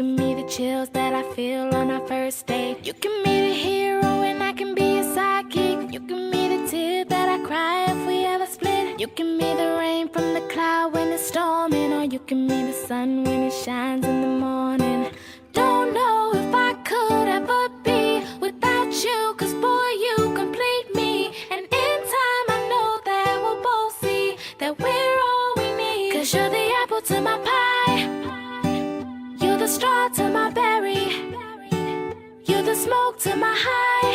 give me the chills that I feel on our first date. You give me the hero and I can be a sidekick. You give me the tear that I cry if we ever split. You give me the rain from the cloud when it's storming, or you give me the sun when it shines in the morning. Don't know if I could ever be without you, 'cause boy, you complete me. And in time I know that we'll both see that we're all we need. 'Cause you're the apple to my pie, you're the straw to my berry, you're the smoke to my high,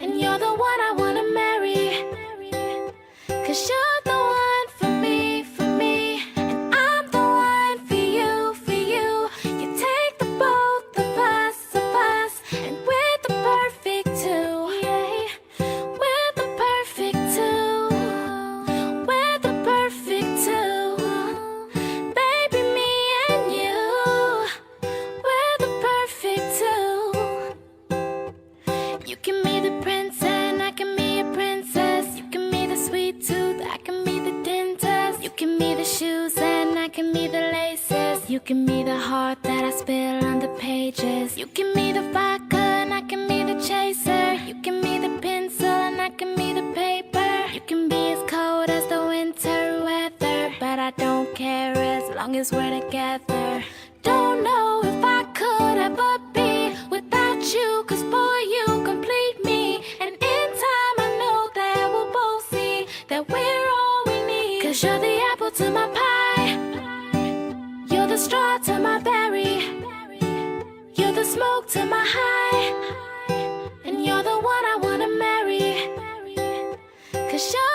and you're the one I wanna marry. 'Cause you're the one for me, and I'm the one for you, for you. You take the both of us, and we're the perfect two. Yeah, we're the perfect two. We're the perfect two. Baby, me and you, we're the perfect two. You give me the prince and I can be a princess. You give me the sweet tooth, I can be the dentist. You give me the shoes and I can be the laces. You give me the heart that I spill on the pages. You give me the vodka and I can be the chaser. You give me the pencil and I can be the paper. You can be as cold as the winter weather, but I don't care as long as we're together. Don't know if I could ever be without you, 'cause boy, you complete me. And in time I know that we'll both see that we're all we need. 'Cause you're the apple to my pie, you're the straw to my berry, you're the smoke to my high, and you're the one I wanna marry. 'Cause you're